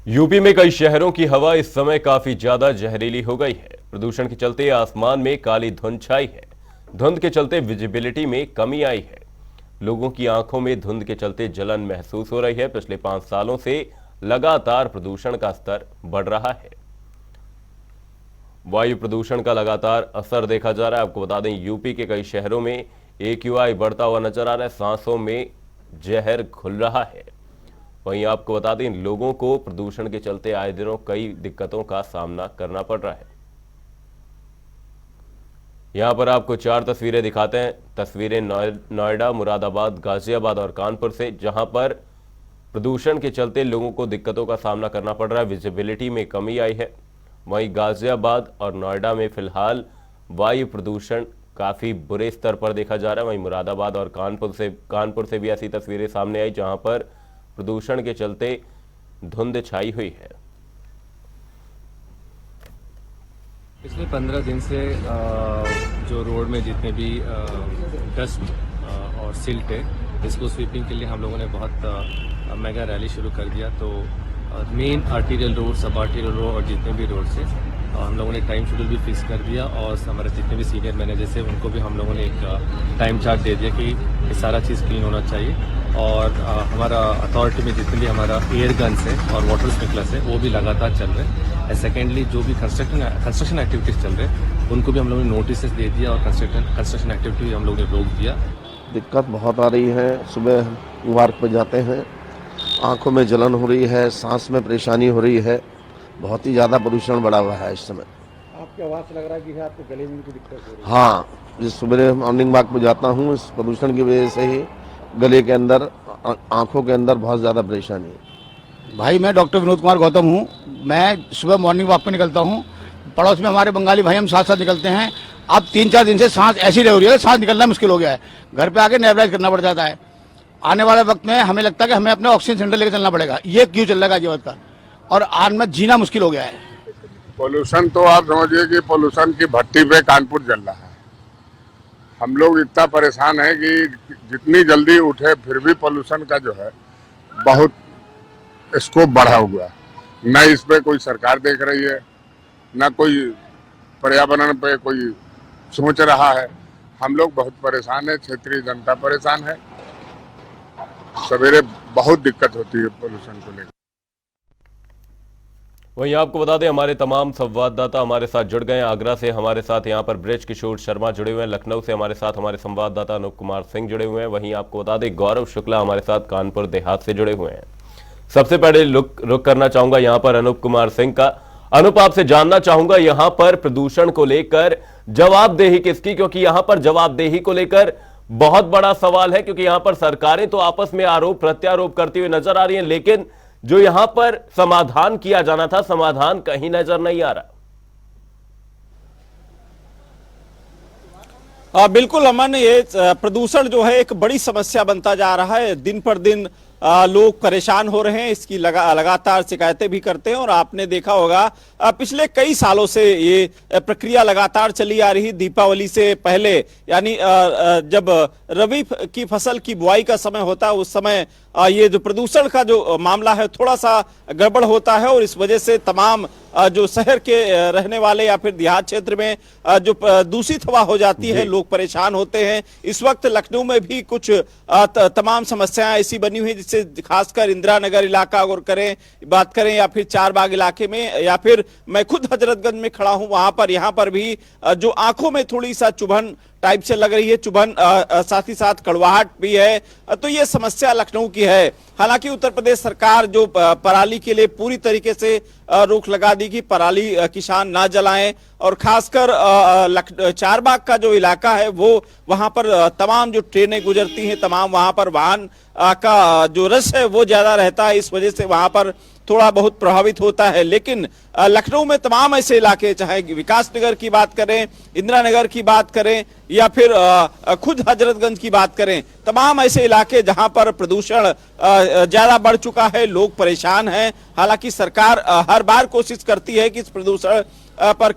UP में कई शहरों की हवा इस समय काफी ज्यादा जहरीली हो गई है। प्रदूषण के चलते आसमान में काली धुंध छाई है। धुंध के चलते विजिबिलिटी में कमी आई है। लोगों की आंखों में धुंध के चलते जलन महसूस हो रही है। पिछले 5 सालों से लगातार प्रदूषण का स्तर बढ़ रहा है। वायु प्रदूषण का लगातार असर देखा जा रहा है। आपको बता दें, यूपी के कई शहरों में AQI बढ़ता हुआ नजर आ रहा है। सांसों में जहर घुल रहा है। वहीं आपको बता दें, लोगों को प्रदूषण के चलते आए दिनों कई दिक्कतों का सामना करना पड़ रहा है। यहां पर आपको 4 तस्वीरें दिखाते हैं। तस्वीरें नोएडा, मुरादाबाद, गाजियाबाद और कानपुर से, जहां पर प्रदूषण के चलते लोगों को दिक्कतों का सामना करना पड़ रहा है। विजिबिलिटी में कमी आई है। वहीं गाजियाबाद और नोएडा में फिलहाल वायु प्रदूषण काफी बुरे स्तर पर देखा जा रहा है। वहीं मुरादाबाद और कानपुर से भी ऐसी तस्वीरें सामने आई, जहां पर प्रदूषण के चलते धुंध छाई हुई है। पिछले 15 दिन से जो रोड में जितने भी डस्ट और सिल्ट है, इसको स्वीपिंग के लिए हम लोगों ने बहुत मेगा रैली शुरू कर दिया। तो मेन आर्टीरियल रोड, सब आर्टीरियल रोड और जितने भी रोड से हम लोगों ने टाइम शेड्यूल भी फिक्स कर दिया और हमारे जितने भी सीनियर मैनेजर्स हैं उनको भी हम लोगों ने एक टाइम चार्ट दे दिया कि ये सारा चीज़ क्लीन होना चाहिए। और हमारा अथॉरिटी में जितने भी हमारा एयर गन्स है और वाटर स्प्रिंकलर्स है वो भी लगातार चल रहे हैं। सेकेंडली जो भी कंस्ट्रक्शन एक्टिविटीज़ चल रहे हैं उनको भी हम लोगों ने नोटिस दे दिया और कंस्ट्रक्शन एक्टिविटी भी हम लोगों ने रोक दिया। दिक्कत बहुत आ रही है। सुबह वर्क पे जाते हैं, आंखों में जलन हो रही है, सांस में परेशानी हो रही है। बहुत ही ज़्यादा प्रदूषण बढ़ा हुआ है इस समय। आपकी आवाज़ से लग रहा है कि आपको गले में भी दिक्कत हो रही है। हाँ, जिस सुबह मॉर्निंग वॉक पे जाता हूँ, इस प्रदूषण की वजह से ही गले के अंदर, आंखों के अंदर बहुत ज़्यादा परेशानी है। भाई, मैं डॉक्टर विनोद कुमार गौतम हूँ। मैं सुबह मॉर्निंग वॉक पे निकलता हूँ। पड़ोस में हमारे बंगाली भाई हम साथ साथ निकलते हैं। अब 3-4 दिन से सांस ऐसी रह रही है, सांस निकलना मुश्किल हो गया है। घर पे आके नेबुलाइज करना पड़ जाता है। आने वाले वक्त में हमें लगता है कि हमें अपने ऑक्सीजन सिलेंडर लेकर चलना पड़ेगा। ये क्यों चल रहा है जीवन का, और आज में जीना मुश्किल हो गया है। पोल्यूशन तो आप समझिए कि पोल्यूशन की भट्टी पे कानपुर जल रहा है। हम लोग इतना परेशान है कि जितनी जल्दी उठे फिर भी पोल्यूशन का जो है बहुत स्कोप बढ़ा हुआ है। न इस पे कोई सरकार देख रही है, न कोई पर्यावरण पे कोई सोच रहा है। हम लोग बहुत परेशान है, क्षेत्रीय जनता परेशान है। सवेरे बहुत दिक्कत होती है पोल्यूशन को लेकर। वहीं आपको बता दें, हमारे तमाम संवाददाता हमारे साथ जुड़ गए हैं। आगरा से हमारे साथ यहां पर ब्रज किशोर शर्मा जुड़े हुए हैं। लखनऊ से हमारे साथ हमारे संवाददाता अनूप कुमार सिंह जुड़े हुए हैं। वहीं आपको बता दें, गौरव शुक्ला हमारे साथ कानपुर देहात से जुड़े हुए हैं। सबसे पहले रुक करना चाहूंगा यहां पर अनूप कुमार सिंह का। अनूप, आपसे जानना चाहूंगा यहां पर प्रदूषण को लेकर जवाबदेही किसकी, क्योंकि यहां पर जवाबदेही को लेकर बहुत बड़ा सवाल है। क्योंकि यहां पर सरकारें तो आपस में आरोप प्रत्यारोप करती हुई नजर आ रही हैं, लेकिन जो यहां पर समाधान किया जाना था, समाधान कहीं नजर नहीं आ रहा। बिल्कुल अमन, ये प्रदूषण जो है एक बड़ी समस्या बनता जा रहा है। दिन पर दिन लोग परेशान हो रहे हैं, इसकी लगातार शिकायतें भी करते हैं। और आपने देखा होगा पिछले कई सालों से ये प्रक्रिया लगातार चली आ रही। दीपावली से पहले, यानी जब रबी की फसल की बुआई का समय होता है, उस समय ये जो प्रदूषण का जो मामला है थोड़ा सा गड़बड़ होता है। और इस वजह से तमाम जो शहर के रहने वाले या फिर देहात क्षेत्र में जो दूषित हवा हो जाती है, लोग परेशान होते हैं। इस वक्त लखनऊ में भी कुछ तमाम समस्याएं ऐसी बनी हुई, जिससे खासकर इंदिरा नगर इलाका अगर बात करें या फिर चारबाग इलाके में, या फिर मैं खुद हजरतगंज में खड़ा हूं वहां पर, यहां पर भी जो आंखों में थोड़ी सा चुभन टाइप से लग रही है, चुभन साथ ही साथ कड़वाहट भी है। तो ये समस्या लखनऊ की है। हालांकि उत्तर प्रदेश सरकार जो पराली के लिए पूरी तरीके से रोक लगा दी कि पराली किसान ना जलाएं, और खासकर चारबाग का जो इलाका है वो वहां पर तमाम जो ट्रेनें गुजरती हैं, तमाम वहां पर वाहन का जो रश है वो ज्यादा रहता है। इस वजह से वहां पर थोड़ा बहुत प्रभावित होता है। लेकिन लखनऊ में तमाम ऐसे इलाके, चाहे विकास नगर की बात करें, इंदिरा नगर की बात करें, या फिर खुद हजरतगंज की बात करें, तमाम ऐसे इलाके जहां पर प्रदूषण ज्यादा बढ़ चुका है, लोग परेशान हैं। हालांकि सरकार हर बार कोशिश करती है कि इस प्रदूषण पर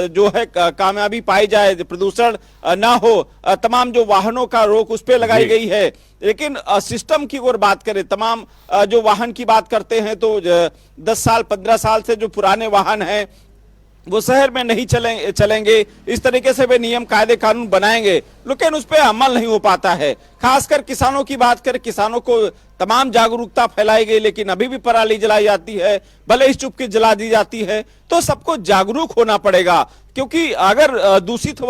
जो है कामयाबी पाई जाए, प्रदूषण ना हो, तमाम जो वाहनों का रोक उस पर लगाई गई है। लेकिन सिस्टम की ओर बात करें, तमाम जो वाहन की बात करते हैं तो 10 साल 15 साल से जो पुराने वाहन हैं वो शहर में नहीं चलेंगे, इस तरीके से वे नियम कायदे कानून बनाएंगे, लेकिन उस पर अमल नहीं हो पाता है। खासकर किसानों की बात करें, किसानों को तमाम जागरूकता फैलाई गई, लेकिन अभी भी पराली जलाई जाती है, भले ही चुपके जला दी जाती है। तो सबको जागरूक होना पड़ेगा, क्योंकि अगर दूषित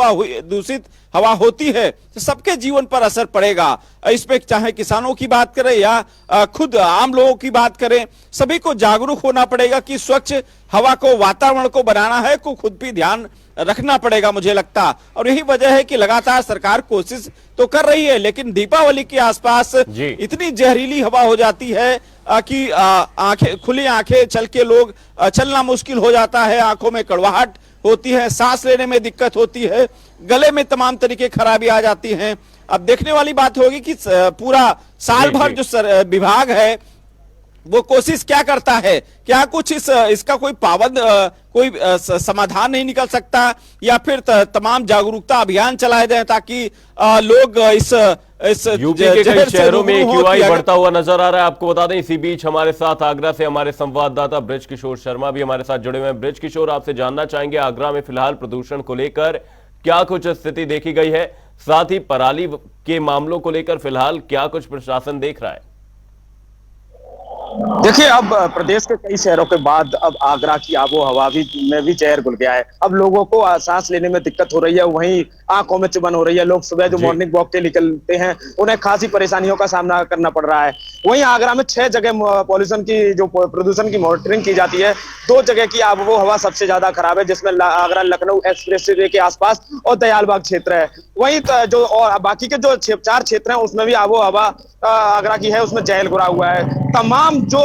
हवा होती है तो सबके जीवन पर असर पड़ेगा। इस पे चाहे किसानों की बात करें या खुद आम लोगों की बात करें, सभी को जागरूक होना पड़ेगा कि स्वच्छ हवा को, वातावरण को बनाना है, को खुद भी ध्यान रखना पड़ेगा मुझे लगता। और यही वजह है कि लगातार सरकार कोशिश तो कर रही है, लेकिन दीपावली के आसपास इतनी जहरीली हवा हो जाती है कि आंखें खुली आंखें चल के लोग चलना मुश्किल हो जाता है, आंखों में कड़वाहट होती है, सांस लेने में दिक्कत होती है, गले में तमाम तरीके खराबी आ जाती हैं। अब देखने वाली बात होगी कि पूरा साल भर जो विभाग है वो कोशिश क्या करता है, क्या कुछ इसका कोई पाबंद कोई समाधान नहीं निकल सकता, या फिर तमाम जागरूकता अभियान चलाए जाए ताकि लोग इस यूपी के कई शहरों में एक्यूआई बढ़ता हुआ नजर आ रहा है। आपको बता दें, इसी बीच हमारे साथ आगरा से हमारे संवाददाता ब्रज किशोर शर्मा भी हमारे साथ जुड़े हुए हैं। ब्रज किशोर, आपसे जानना चाहेंगे आगरा में फिलहाल प्रदूषण को लेकर क्या कुछ स्थिति देखी गई है, साथ ही पराली के मामलों को लेकर फिलहाल क्या कुछ प्रशासन देख रहा है? देखिए, अब प्रदेश के कई शहरों के बाद अब आगरा की आबो हवा में भी जहर घुल गया है। अब लोगों को सांस लेने में दिक्कत हो रही है, वहीं आंखों में चुभन हो रही है। लोग सुबह जो मॉर्निंग वॉक के निकलते हैं उन्हें खासी परेशानियों का सामना करना पड़ रहा है। वहीं आगरा में 6 जगह पॉल्यूशन की जो प्रदूषण की मॉनिटरिंग की जाती है, 2 जगह की आबो हवा सबसे ज्यादा खराब है, जिसमें आगरा लखनऊ एक्सप्रेसवे के आसपास और दयालबाग क्षेत्र है। वहीं जो और बाकी के जो 4 क्षेत्र हैं उसमें भी आबो हवा आगरा की है, उसमें जहर घुरा हुआ है। तमाम जो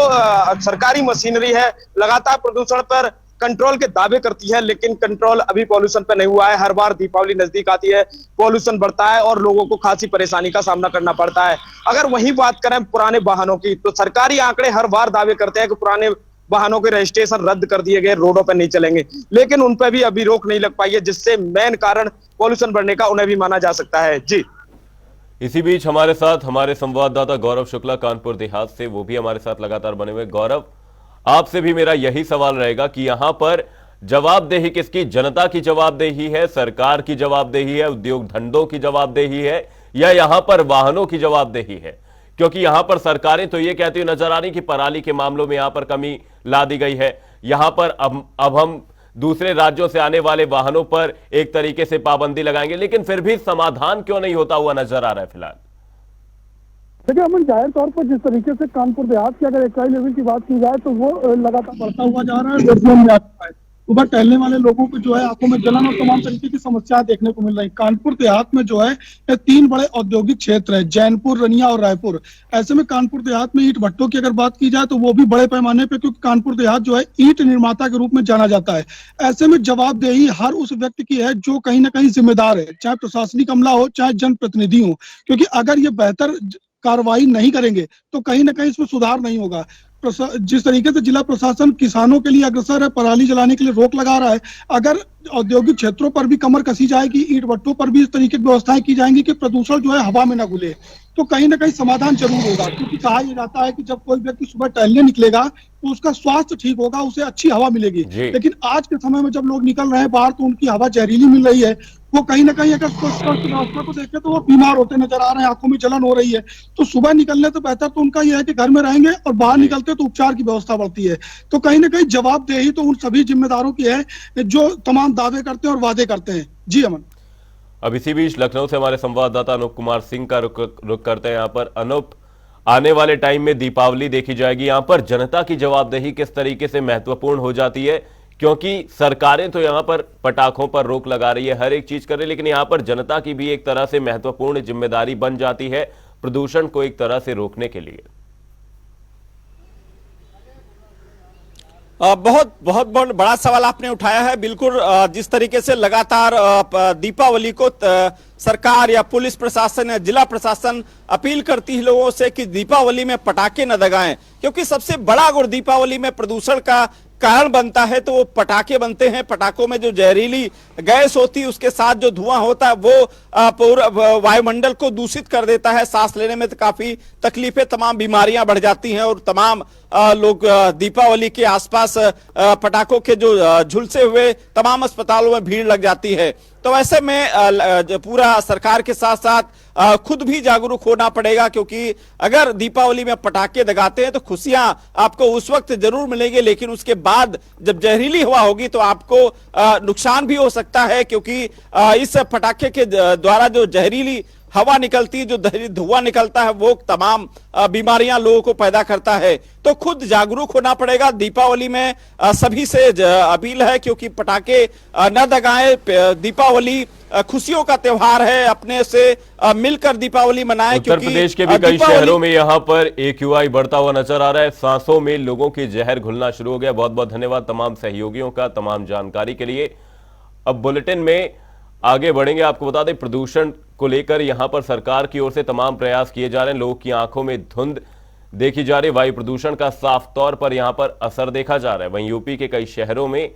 सरकारी मशीनरी है लगातार प्रदूषण पर कंट्रोल के दावे करती है, लेकिन कंट्रोल अभी पॉल्यूशन पे नहीं हुआ है। हर बार दीपावली नजदीक आती है, पॉल्यूशन बढ़ता है और लोगों को खासी परेशानी का सामना करना पड़ता है। अगर वही बात करें पुराने वाहनों की, तो सरकारी आंकड़े हर बार दावे करते हैं कि पुराने वाहनों के रजिस्ट्रेशन रद्द कर दिए गए, रोडों पर नहीं चलेंगे, लेकिन उन पर भी अभी रोक नहीं लग पाई है, जिससे मेन कारण पॉल्यूशन बढ़ने का उन्हें भी माना जा सकता है। जी, इसी बीच हमारे साथ हमारे संवाददाता गौरव शुक्ला कानपुर देहात से, वो भी हमारे साथ लगातार बने हुए। गौरव, आपसे भी मेरा यही सवाल रहेगा कि यहां पर जवाबदेही किसकी? जनता की जवाबदेही है, सरकार की जवाबदेही है, उद्योग धंधों की जवाबदेही है, या यहां पर वाहनों की जवाबदेही है? क्योंकि यहां पर सरकारें तो ये कहती हुई नजर आ रही कि पराली के मामलों में यहां पर कमी ला दी गई है, यहां पर अब हम दूसरे राज्यों से आने वाले वाहनों पर एक तरीके से पाबंदी लगाएंगे, लेकिन फिर भी समाधान क्यों नहीं होता हुआ नजर आ रहा है फिलहाल? देखिए अमन, जाहिर तौर पर जिस तरीके से कानपुर देहात की अगर एक्साइज लेवल की बात की जाए तो वो लगातार बढ़ता हुआ जा रहा है। सुबह टहलने वाले लोगों को जो है आंखों में जलन और तमाम तरीके की समस्याएं देखने को मिल रही। कानपुर देहात में जो है 3 बड़े औद्योगिक क्षेत्र है, जैनपुर, रनिया और रायपुर। ऐसे में कानपुर देहात में ईंट भट्टों की अगर बात की जाए तो वो भी बड़े पैमाने पे, क्योंकि कानपुर देहात जो है ईंट निर्माता के रूप में जाना जाता है। ऐसे में जवाबदेही हर उस व्यक्ति की है जो कहीं ना कहीं जिम्मेदार है, चाहे प्रशासनिक अमला हो चाहे जनप्रतिनिधि हो, क्योंकि अगर ये बेहतर कार्रवाई नहीं करेंगे तो कहीं ना कहीं इसमें सुधार नहीं होगा। जिस तरीके से जिला प्रशासन किसानों के लिए अग्रसर है, पराली जलाने के लिए रोक लगा रहा है, अगर औद्योगिक क्षेत्रों पर भी कमर कसी जाएगी, ईंट भट्टों पर भी इस तरीके की व्यवस्थाएं की जाएंगी कि प्रदूषण जो है हवा में न घुले, तो कहीं ना कहीं समाधान जरूर होगा। क्योंकि कहा यह जाता है कि जब कोई व्यक्ति सुबह टहलने निकलेगा तो उसका स्वास्थ्य ठीक होगा, उसे अच्छी हवा मिलेगी। लेकिन आज के समय में जब लोग निकल रहे हैं बाहर तो उनकी हवा जहरीली मिल रही है, वो कहीं ना कहीं अगर स्वास्थ्य व्यवस्था को देखें तो वो बीमार होते नजर आ रहे हैं, आंखों में जलन हो रही है। तो सुबह निकलने से बेहतर तो उनका यह है कि घर में रहेंगे और बाहर निकलते तो उपचार की व्यवस्था बढ़ती है। तो कहीं ना कहीं जवाबदेही तो उन सभी जिम्मेदारों की है जो तमाम दावे करते हैं और वादे करते हैं। जी अमन। अब इसी बीच लखनऊ से हमारे संवाददाता अनूप कुमार सिंह का रुख करते हैं यहाँ पर। अनूप, आने वाले टाइम में दीपावली देखी जाएगी, यहाँ पर जनता की जवाबदेही किस तरीके से महत्वपूर्ण हो जाती है? क्योंकि सरकारें तो यहाँ पर पटाखों पर रोक लगा रही है, हर एक चीज कर रही है, लेकिन यहाँ पर जनता की भी एक तरह से महत्वपूर्ण जिम्मेदारी बन जाती है प्रदूषण को एक तरह से रोकने के लिए। बहुत बहुत बड़ा सवाल आपने उठाया है। बिल्कुल, जिस तरीके से लगातार दीपावली को सरकार या पुलिस प्रशासन या जिला प्रशासन अपील करती है लोगों से कि दीपावली में पटाखे न दगाएं, क्योंकि सबसे बड़ा अगर दीपावली में प्रदूषण का कारण बनता है तो वो पटाखे बनते हैं। पटाखों में जो जहरीली गैस होती है उसके साथ जो धुआं होता है वो पूरा वायुमंडल को दूषित कर देता है। सांस लेने में तो काफी तकलीफें, तमाम बीमारियां बढ़ जाती हैं और तमाम लोग दीपावली के आसपास पटाखों के जो झुलसे हुए तमाम अस्पतालों में भीड़ लग जाती है। तो ऐसे में पूरा सरकार के साथ साथ खुद भी जागरूक होना पड़ेगा, क्योंकि अगर दीपावली में पटाखे दगाते हैं तो खुशियां आपको उस वक्त जरूर मिलेंगी, लेकिन उसके बाद जब जहरीली हवा होगी तो आपको नुकसान भी हो सकता है, क्योंकि इस पटाखे के द्वारा जो जहरीली हवा निकलती है, जो धुआं निकलता है, वो तमाम बीमारियां लोगों को पैदा करता है। तो खुद जागरूक होना पड़ेगा। दीपावली में सभी से अपील है, क्योंकि पटाखे न दगाएं। दीपावली खुशियों का त्योहार है, अपने से मिलकर दीपावली मनाएं। उत्तर प्रदेश के भी कई शहरों में यहाँ पर AQI बढ़ता हुआ नजर आ रहा है। सांसों में लोगों की जहर घुलना शुरू हो गया। बहुत बहुत धन्यवाद तमाम सहयोगियों का तमाम जानकारी के लिए। अब बुलेटिन में आगे बढ़ेंगे। आपको बता दें, प्रदूषण को लेकर यहां पर सरकार की ओर से तमाम प्रयास किए जा रहे हैं। लोगों की आंखों में धुंध देखी जा रही है। वायु प्रदूषण का साफ तौर पर यहां पर असर देखा जा रहा है। वहीं यूपी के कई शहरों में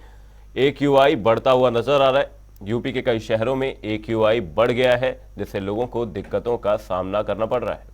AQI बढ़ता हुआ नजर आ रहा है। यूपी के कई शहरों में AQI बढ़ गया है, जिससे लोगों को दिक्कतों का सामना करना पड़ रहा है।